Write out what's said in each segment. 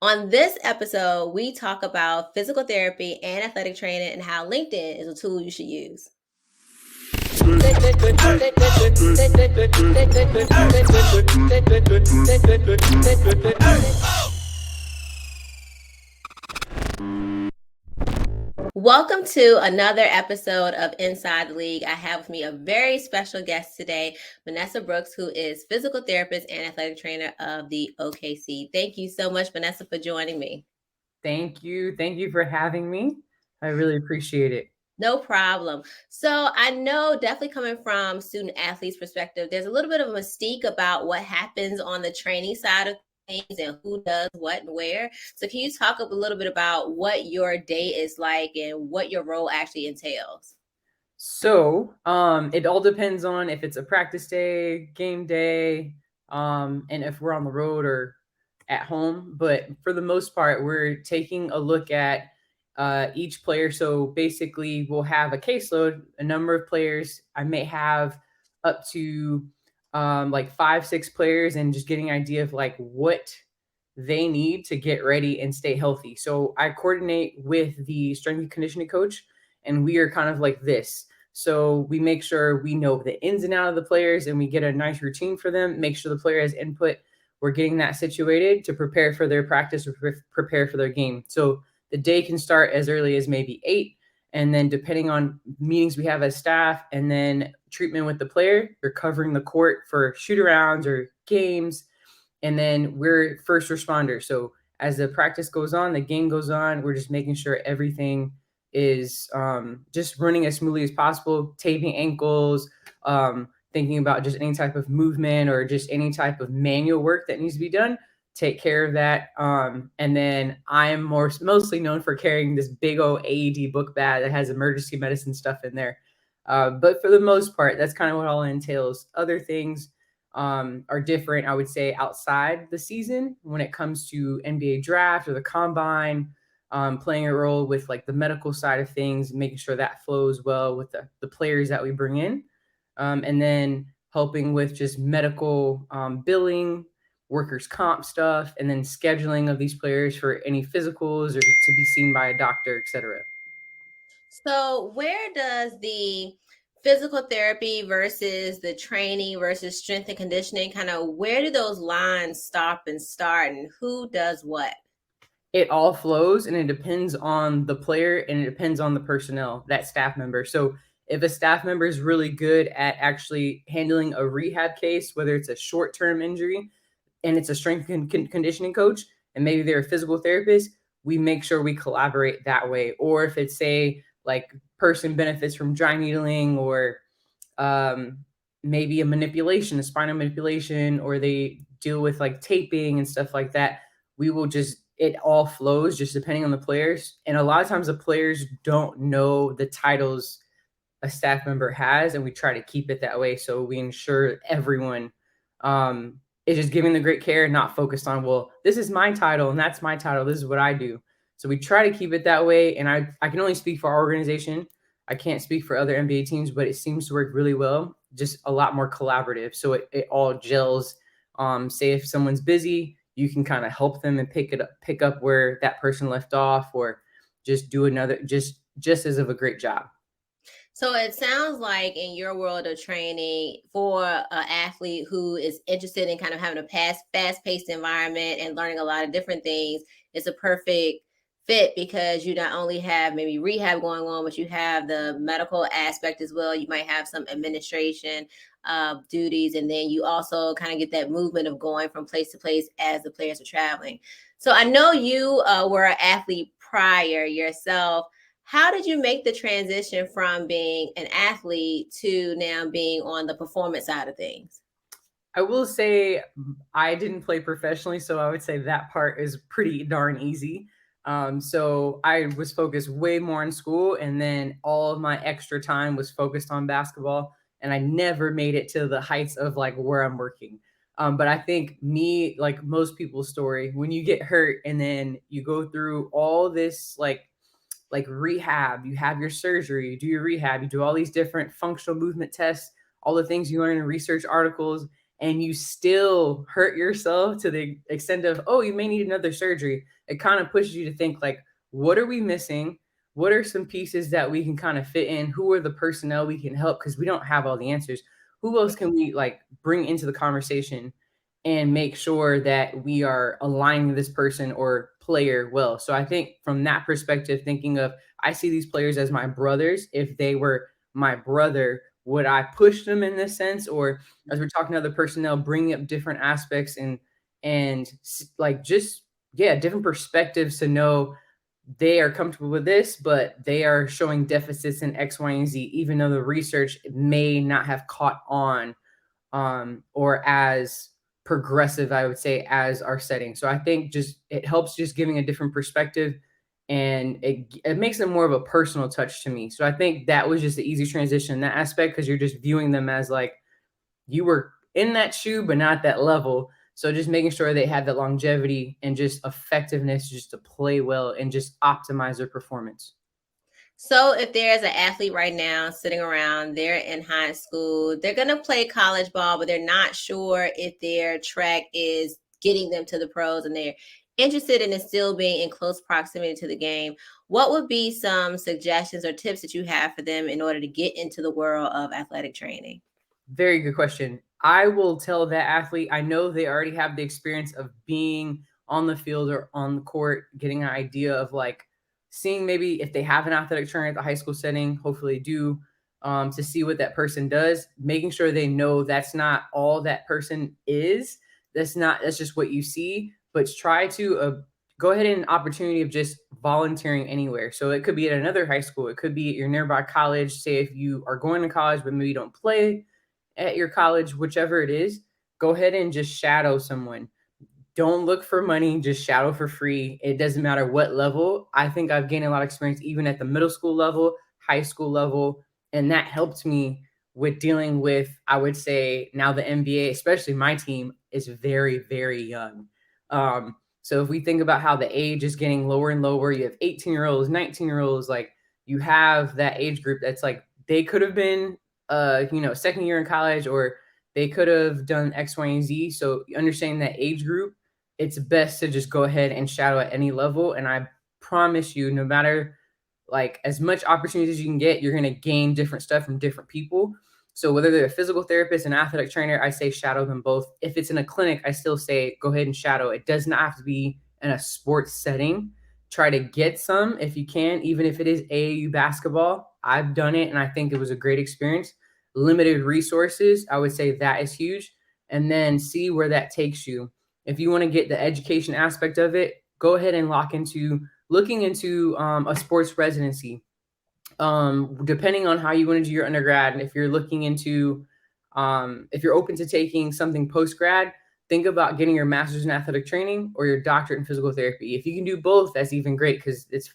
On this episode, we talk about physical therapy and athletic training and how LinkedIn is a tool you should use. Welcome to another episode of Inside the League. I have with me a very special guest today, Vanessa Brooks, who is physical therapist and athletic trainer of the OKC. Thank you so much, Vanessa, for joining me. Thank you. Thank you for having me. I really appreciate it. No problem. So I know definitely coming from student athletes perspective, there's a little bit of a mystique about what happens on the training side of things and who does what and where. So can you talk a little bit about what your day is like and what your role actually entails? So, it all depends on if it's a practice day, game day, and if we're on the road or at home. But for the most part, we're taking a look at each player. So basically, we'll have a caseload, a number of players. I may have up to like 5, 6 players, and just getting an idea of like what they need to get ready and stay healthy. So I coordinate with the strength and conditioning coach, and we are kind of like this. So we make sure we know the ins and out of the players, and we get a nice routine for them, make sure the player has input. We're getting that situated to prepare for their practice or prepare for their game. So the day can start as early as maybe 8. And then depending on meetings we have as staff and then treatment with the player, we're covering the court for shoot arounds or games. And then we're first responders. So as the practice goes on, the game goes on, we're just making sure everything is just running as smoothly as possible, taping ankles, thinking about just any type of movement or just any type of manual work that needs to be done. Take care of that. And then I am mostly known for carrying this big old AED book bag that has emergency medicine stuff in there. But for the most part, that's kind of what all it entails. Other things are different, I would say, outside the season when it comes to NBA draft or the combine, playing a role with like the medical side of things, making sure that flows well with the players that we bring in. And then helping with just medical billing, workers' comp stuff, and then scheduling of these players for any physicals or to be seen by a doctor, etc. So where does the physical therapy versus the training versus strength and conditioning kind of where do those lines stop and start and who does what? It all flows and it depends on the player and it depends on the personnel, that staff member. So if a staff member is really good at actually handling a rehab case, whether it's a short-term injury and it's a strength and conditioning coach, and maybe they're a physical therapist, we make sure we collaborate that way. Or if it's say like person benefits from dry needling or um, maybe a manipulation, a spinal manipulation, or they deal with like taping and stuff like that, we will just it all flows just depending on the players. And a lot of times the players don't know the titles a staff member has, and we try to keep it that way so we ensure everyone is just giving the great care and not focused on, well, this is my title and that's my title, this is what I do. So we try to keep it that way. And I can only speak for our organization. I can't speak for other NBA teams, but it seems to work really well, just a lot more collaborative. So it all gels. Say if someone's busy, you can kind of help them and pick up where that person left off, or just do another just as of a great job. So it sounds like in your world of training for an athlete who is interested in kind of having a fast-paced environment and learning a lot of different things, it's a perfect fit because you not only have maybe rehab going on, but you have the medical aspect as well. You might have some administration duties, and then you also kind of get that movement of going from place to place as the players are traveling. So I know you were an athlete prior yourself. How did you make the transition from being an athlete to now being on the performance side of things? I will say I didn't play professionally, so I would say that part is pretty darn easy. So I was focused way more in school, and then all of my extra time was focused on basketball, and I never made it to the heights of like where I'm working. But I think me, like most people's story, when you get hurt and then you go through all this like rehab, you have your surgery, you do your rehab, you do all these different functional movement tests, all the things you learn in research articles, and you still hurt yourself to the extent of, oh, you may need another surgery, it kind of pushes you to think like, what are we missing? What are some pieces that we can kind of fit in? Who are the personnel we can help? Because we don't have all the answers. Who else can we like bring into the conversation and make sure that we are aligning this person or player well? So I think from that perspective, thinking of, I see these players as my brothers. If they were my brother, would I push them in this sense? Or as we're talking to other personnel, bringing up different aspects and like just, yeah, different perspectives to know they are comfortable with this, but they are showing deficits in X, Y, and Z, even though the research may not have caught on, or as progressive, I would say, as our setting. So I think just it helps just giving a different perspective, and it makes it more of a personal touch to me. So I think that was just the easy transition in that aspect, because you're just viewing them as like you were in that shoe, but not that level. So just making sure they had that longevity and just effectiveness just to play well and just optimize their performance. So if there's an athlete right now sitting around, they're in high school, they're going to play college ball, but they're not sure if their track is getting them to the pros and they're interested in it still being in close proximity to the game. What would be some suggestions or tips that you have for them in order to get into the world of athletic training? Very good question. I will tell that athlete, I know they already have the experience of being on the field or on the court, getting an idea of like seeing maybe if they have an athletic trainer at the high school setting, hopefully they do, to see what that person does, making sure they know that's not all that person is. That's just what you see, but try to go ahead and opportunity of just volunteering anywhere. So it could be at another high school, it could be at your nearby college. Say if you are going to college, but maybe you don't play at your college, whichever it is, go ahead and just shadow someone. Don't look for money, just shadow for free. It doesn't matter what level. I think I've gained a lot of experience even at the middle school level, high school level, and that helped me with dealing with, I would say, now the NBA, especially my team, is very, very young. So if we think about how the age is getting lower and lower, you have 18-year-olds, 19-year-olds, like you have that age group that's like they could have been second year in college, or they could have done X, Y, and Z. So understanding that age group, it's best to just go ahead and shadow at any level. And I promise you, no matter like as much opportunities as you can get, you're going to gain different stuff from different people. So whether they're a physical therapist and athletic trainer, I say shadow them both. If it's in a clinic, I still say go ahead and shadow. It does not have to be in a sports setting. Try to get some if you can, even if it is AAU basketball. I've done it and I think it was a great experience. Limited resources, I would say that is huge. And then see where that takes you. If you want to get the education aspect of it, go ahead and looking into a sports residency. Depending on how you went into your undergrad, and if you're looking into, if you're open to taking something post grad, think about getting your master's in athletic training or your doctorate in physical therapy. If you can do both, that's even great, because it's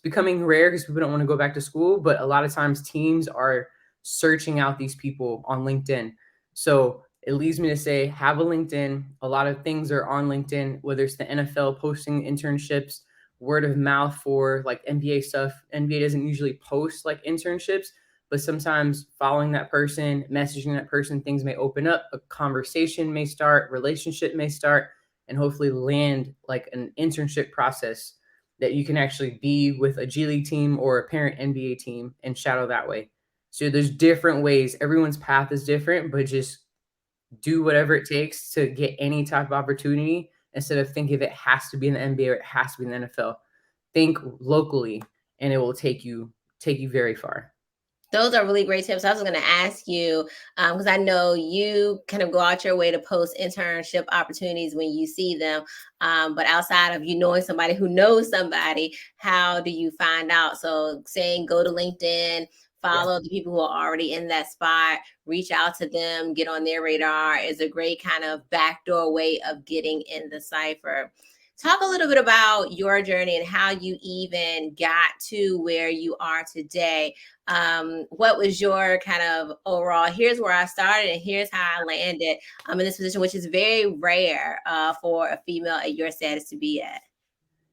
becoming rare because people don't want to go back to school. But a lot of times teams are searching out these people on LinkedIn. So it leads me to say, have a LinkedIn. A lot of things are on LinkedIn, whether it's the NFL posting internships, word of mouth for like NBA stuff. NBA doesn't usually post like internships, but sometimes following that person, messaging that person, things may open up, a conversation may start, relationship may start, and hopefully land like an internship process that you can actually be with a G League team or a parent NBA team and shadow that way. So there's different ways. Everyone's path is different, but just do whatever it takes to get any type of opportunity instead of thinking if it has to be in the NBA or it has to be in the NFL. Think locally and it will take you very far. Those are really great tips. I was going to ask you, because I know you kind of go out your way to post internship opportunities when you see them. But outside of you knowing somebody who knows somebody, how do you find out? So saying go to LinkedIn, Yeah. follow the people who are already in that spot, reach out to them, get on their radar is a great kind of backdoor way of getting in the cipher. Talk a little bit about your journey and how you even got to where you are today. What was your kind of overall, here's where I started and here's how I landed in this position, which is very rare for a female at your status to be at?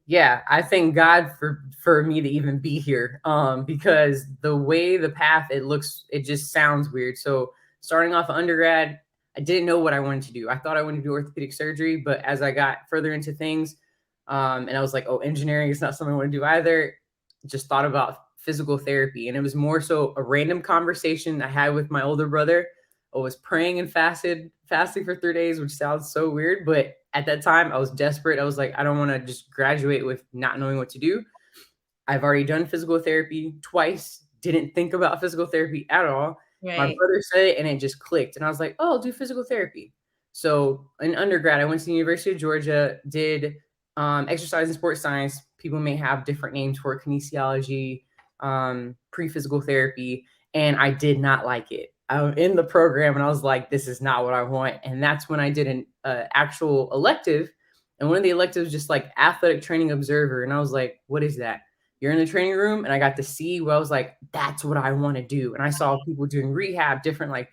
Yeah, I thank God for me to even be here. Because the way the path it looks, it just sounds weird. So starting off undergrad, I didn't know what I wanted to do. I thought I wanted to do orthopedic surgery, but as I got further into things, and I was like, oh, engineering is not something I want to do either. Just thought about physical therapy. And it was more so a random conversation I had with my older brother. I was praying and fasting for 3 days, which sounds so weird. But at that time, I was desperate. I was like, I don't want to just graduate with not knowing what to do. I've already done physical therapy twice, didn't think about physical therapy at all. My Right. brother said it and it just clicked. And I was like, oh, I'll do physical therapy. So in undergrad, I went to the University of Georgia, did exercise and sports science. People may have different names for it, kinesiology, pre-physical therapy. And I did not like it. I'm in the program and I was like, this is not what I want. And that's when I did an actual elective. And one of the electives was just like athletic training observer. And I was like, what is that? You're in the training room, and I got to see where I was like, that's what I want to do. And I saw people doing rehab, different like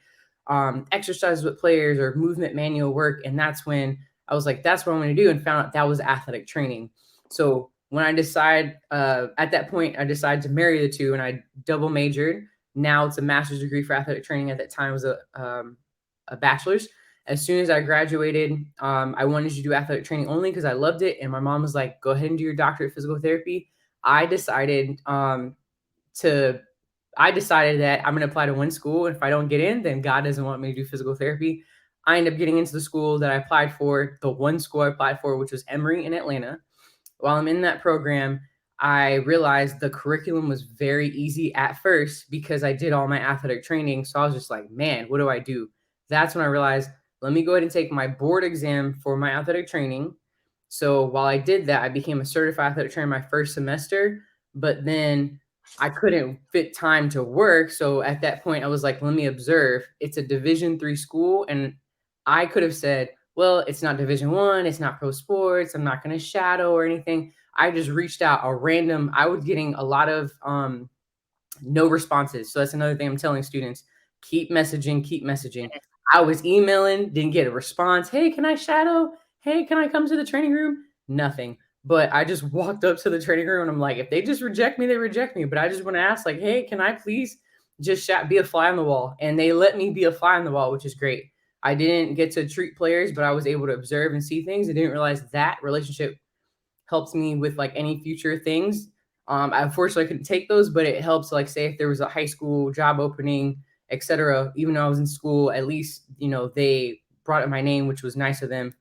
exercises with players or movement manual work. And that's when I was like, that's what I want to do, and found out that was athletic training. So when I decide at that point, I decided to marry the two, and I double majored. Now it's a master's degree for athletic training. At that time, it was a bachelor's. As soon as I graduated, I wanted to do athletic training only because I loved it. And my mom was like, go ahead and do your doctorate of physical therapy. I decided to I decided that I'm going to apply to one school. And if I don't get in, then God doesn't want me to do physical therapy. I ended up getting into the school that I applied for, the one school I applied for, which was Emory in Atlanta. While I'm in that program, I realized the curriculum was very easy at first because I did all my athletic training. So I was just like, man, what do I do? That's when I realized, let me go ahead and take my board exam for my athletic training. So while I did that, I became a certified athletic trainer my first semester, but then I couldn't fit time to work. So at that point, I was like, let me observe. It's a Division III school. And I could have said, well, it's not Division I, it's not pro sports, I'm not going to shadow or anything. I just reached out a random, I was getting a lot of no responses. So that's another thing I'm telling students. Keep messaging, keep messaging. I was emailing, didn't get a response. Hey, can I shadow? Hey, can I come to the training room? Nothing. But I just walked up to the training room and I'm like, if they just reject me, they reject me. But I just want to ask, like, hey, can I please just be a fly on the wall? And they let me be a fly on the wall, which is great. I didn't get to treat players, but I was able to observe and see things. I didn't realize that relationship helps me with like any future things. I unfortunately couldn't take those, but it helps, like, say if there was a high school job opening, etc. Even though I was in school, at least, they brought up my name, which was nice of them.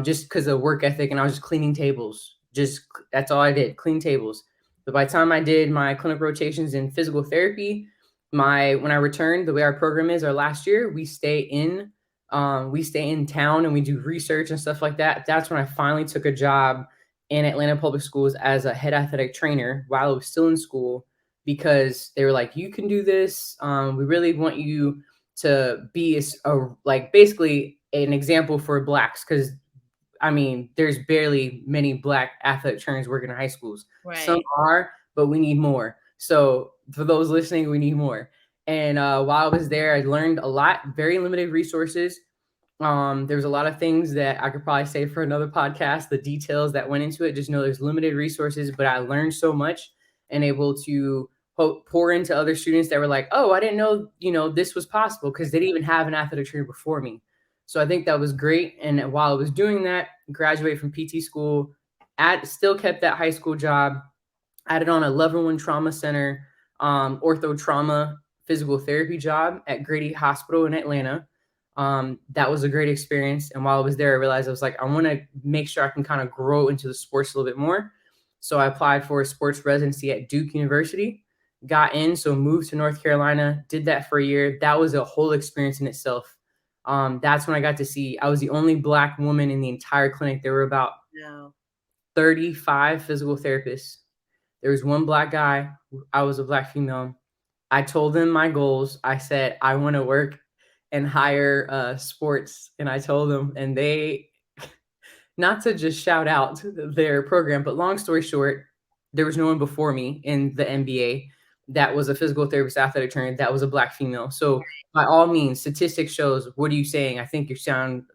Just because of work ethic, and I was just cleaning tables. Just that's all I did, clean tables. But by the time I did my clinical rotations in physical therapy, when I returned, the way our program is, our last year, we stay in town and we do research and stuff like that. That's when I finally took a job in Atlanta Public Schools as a head athletic trainer while I was still in school, because they were like, you can do this. We really want you to be like basically an example for Blacks, because I mean, there's barely many Black athletic trainers working in high schools. Some Right. are, but we need more. So for those listening, we need more. And while I was there, I learned a lot, very limited resources. There's a lot of things that I could probably say for another podcast, the details that went into it. Just know there's limited resources, but I learned so much and able to pour into other students that were like, oh, I didn't know, this was possible, because they didn't even have an athletic trainer before me. So I think that was great. And while I was doing that, graduated from PT school, still kept that high school job, added on a level 1 trauma center, ortho trauma physical therapy job at Grady Hospital in Atlanta. That was a great experience. And while I was there, I realized I was like, I want to make sure I can kind of grow into the sports a little bit more. So I applied for a sports residency at Duke University, got in, so moved to North Carolina, did that for a year. That was a whole experience in itself. That's when I got to see, I was the only Black woman in the entire clinic. There were about No. 35 physical therapists. There was one Black guy. I was a Black female. I told them my goals. I said, I want to work and hire sports. And I told them, and they, not to just shout out their program, but long story short, there was no one before me in the NBA that was a physical therapist, athletic trainer, that was a Black female. So by all means, statistics shows, what are you saying? I think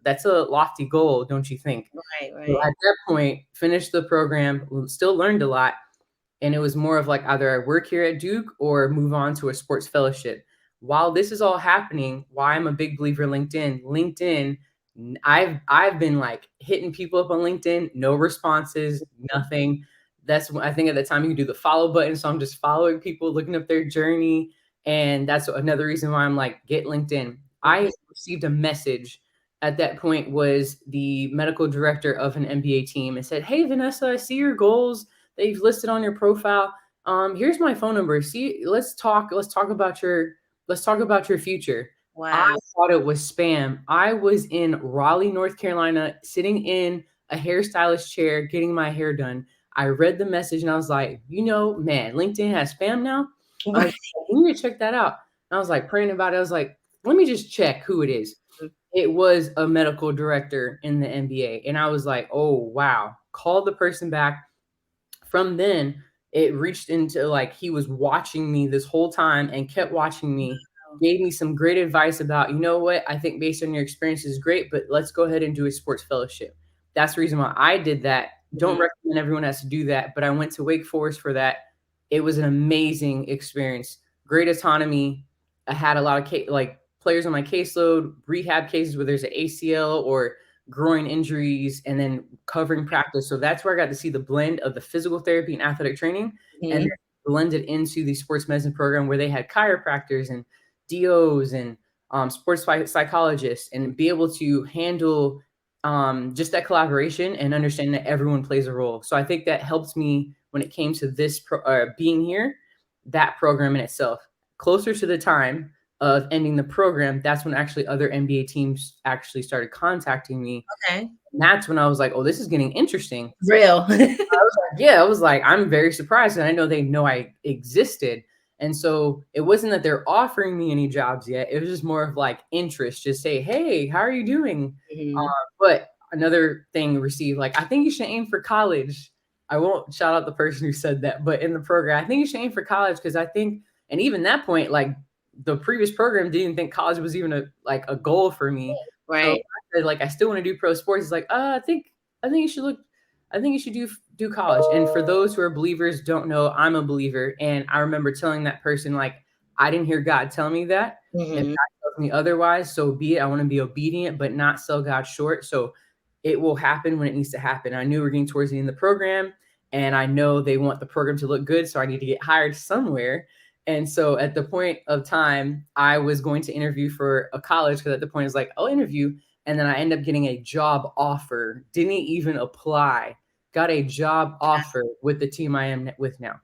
that's a lofty goal, don't you think? Right. So Right. at that point, finished the program, still learned a lot. And it was more of like, either I work here at Duke or move on to a sports fellowship. while this is all happening, why I'm a big believer in LinkedIn, I've been like hitting people up on LinkedIn, no responses, nothing. That's when I think at the time you can do the follow button. So I'm just following people, looking up their journey. And that's another reason why I'm like, get LinkedIn. I Mhm. received a message at that point, was the medical director of an NBA team, and said, "Hey, Vanessa, I see your goals that you've listed on your profile. Here's my phone number. See, let's talk about your future." I Wow. thought it was spam. I was in Raleigh, North Carolina, sitting in a hairstylist chair getting my hair done. I read the message and I was like, man, LinkedIn has spam now. I was like, we need to check that out. And I was like praying about it. I was like, let me just check who it is. It was a medical director in the NBA. And I was like, oh, wow. Called the person back. From then, it reached into like he was watching me this whole time and kept watching me, gave me some great advice about, you know what, I think based on your experience is great, but let's go ahead and do a sports fellowship. That's the reason why I did that. Don't Mhm. recommend everyone has to do that, but I went to Wake Forest for that. It was an amazing experience, great autonomy. I had a lot of like players on my caseload, rehab cases where there's an ACL or groin injuries, and then covering practice. So that's where I got to see the blend of the physical therapy and athletic training, and then Mhm. blended into the sports medicine program where they had chiropractors and DOs and sports psychologists, and be able to handle just that collaboration and understand that everyone plays a role. So I think that helped me when it came to this being here, that program in itself. Closer to the time of ending the program, that's when actually other NBA teams actually started contacting me. Okay. And that's when I was like, oh, this is getting interesting. Real. Yeah, I was like, I'm very surprised. And I know they know I existed. And so it wasn't that they're offering me any jobs yet. It was just more of like interest, just say, hey, how are you doing? Mhm. But another thing received, like, I think you should aim for college. I won't shout out the person who said that, but in the program, I think you should aim for college because I think, and even that point, like the previous program didn't think college was even a goal for me. So Right. I said, like, I still want to do pro sports. It's like, I think you should look, I think you should do college. And for those who are believers, don't know, I'm a believer. And I remember telling that person, like, I didn't hear God tell me that. If Mhm. God tells me otherwise, so be it. I want to be obedient, but not sell God short. So it will happen when it needs to happen. I knew we're getting towards the end of the program, and I know they want the program to look good. So I need to get hired somewhere. And so at the point of time, I was going to interview for a college because at the point it's like, I'll interview. And then I end up getting a job offer, didn't even apply, got a job offer with the team I am with now.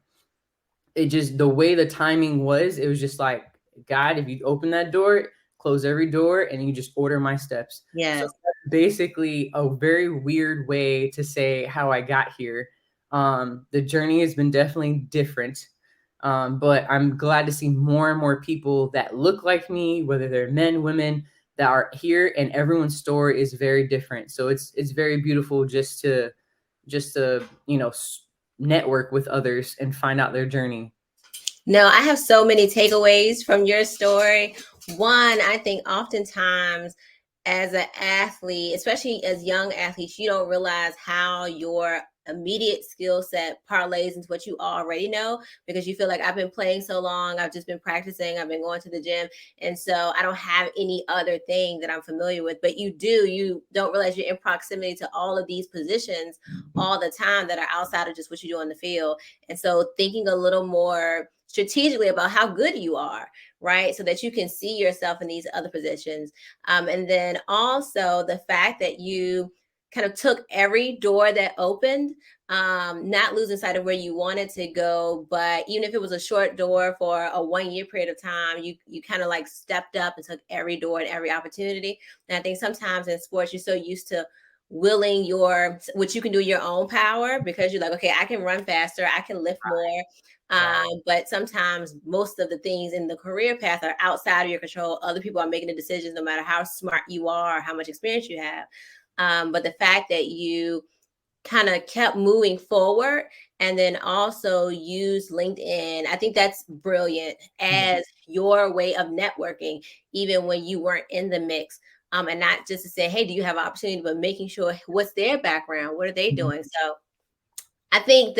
It just, the way the timing was, it was just like, God, if you open that door, close every door, and you just order my steps. So Yes. that's basically a very weird way to say how I got here. The journey has been definitely different. But I'm glad to see more and more people that look like me, whether they're men, women, that are here, and everyone's story is very different. So it's very beautiful just to network with others and find out their journey. No, I have so many takeaways from your story. One, I think oftentimes as an athlete, especially as young athletes, you don't realize how your immediate skill set parlays into what you already know because you feel like I've been playing so long, I've just been practicing, I've been going to the gym, and so I don't have any other thing that I'm familiar with. But you don't realize you're in proximity to all of these positions all the time that are outside of just what you do on the field. And so thinking a little more strategically about how good you are, right? So that you can see yourself in these other positions. And then also the fact that you kind of took every door that opened, not losing sight of where you wanted to go, but even if it was a short door for a 1 year period of time, you kind of like stepped up and took every door and every opportunity. And I think sometimes in sports, you're so used to willing your what you can do your own power because you're like, okay, I can run faster, I can lift more. Right. But sometimes most of the things in the career path are outside of your control. Other people are making the decisions, no matter how smart you are, or how much experience you have. But the fact that you kind of kept moving forward and then also use LinkedIn, I think that's brilliant Yeah. as your way of networking, even when you weren't in the mix. And not just to say, hey, do you have opportunity, but making sure what's their background? What are they Mhm. doing? So I think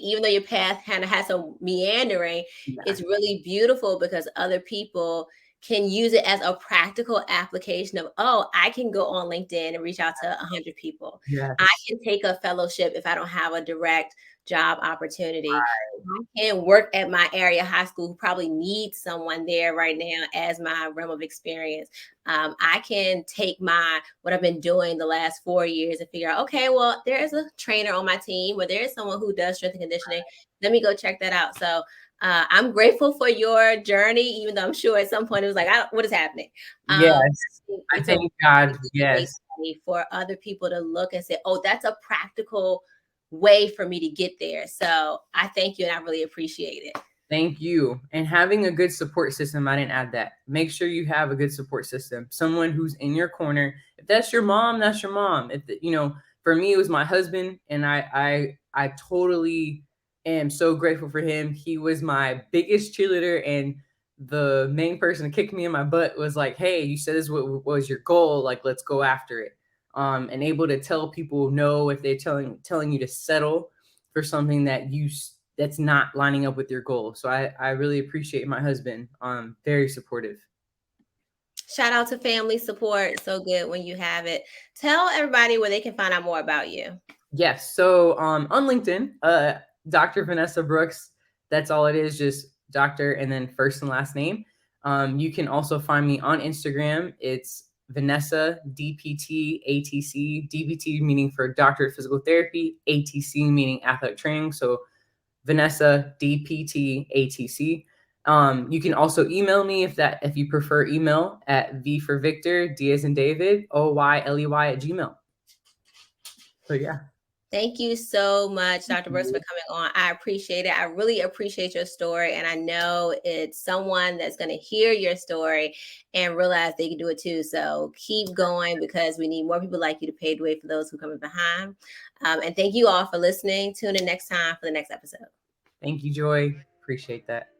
even though your path kind of has some meandering, Yeah. it's really beautiful because other people can use it as a practical application of, oh, I can go on LinkedIn and reach out to 100 people. I Yes. can take a fellowship if I don't have a direct job opportunity. I can work at my area high school who probably needs someone there right now as my realm of experience. I can take my what I've been doing the last 4 years and figure out, okay, well, there is a trainer on my team, or there is someone who does strength and conditioning. Let me go check that out. So I'm grateful for your journey, even though I'm sure at some point it was like, what is happening? I Yes. think I it's a thank really God. good case Yes. study for other people to look and say, oh, that's a practical way for me to get there. So I thank you and I really appreciate it. Thank you. And having a good support system, I didn't add that. Make sure you have a good support system. Someone who's in your corner. If that's your mom, that's your mom. If you know, for me, it was my husband, and I totally am so grateful for him. He was my biggest cheerleader, and the main person to kick me in my butt was like, "Hey, you said this was your goal. Like, let's go after it." And able to tell people no if they're telling you to settle for something that's not lining up with your goal. So I really appreciate my husband. Very supportive. Shout out to family support. So good when you have it. Tell everybody where they can find out more about you. Yes. So on LinkedIn, Dr. Vanessa Brooks. That's all it is, just doctor and then first and last name. You can also find me on Instagram. It's Vanessa DPT ATC. DPT meaning for Doctor of Physical Therapy. ATC meaning athletic training. So Vanessa DPT ATC. You can also email me if you prefer email at V for Victor, D as in David, OYLEY at Gmail. So yeah. Thank you so much, Dr. Brooks, for coming on. I appreciate it. I really appreciate your story. And I know it's someone that's going to hear your story and realize they can do it too. So keep going because we need more people like you to pave the way for those who are coming behind. And thank you all for listening. Tune in next time for the next episode. Thank you, Joy. Appreciate that.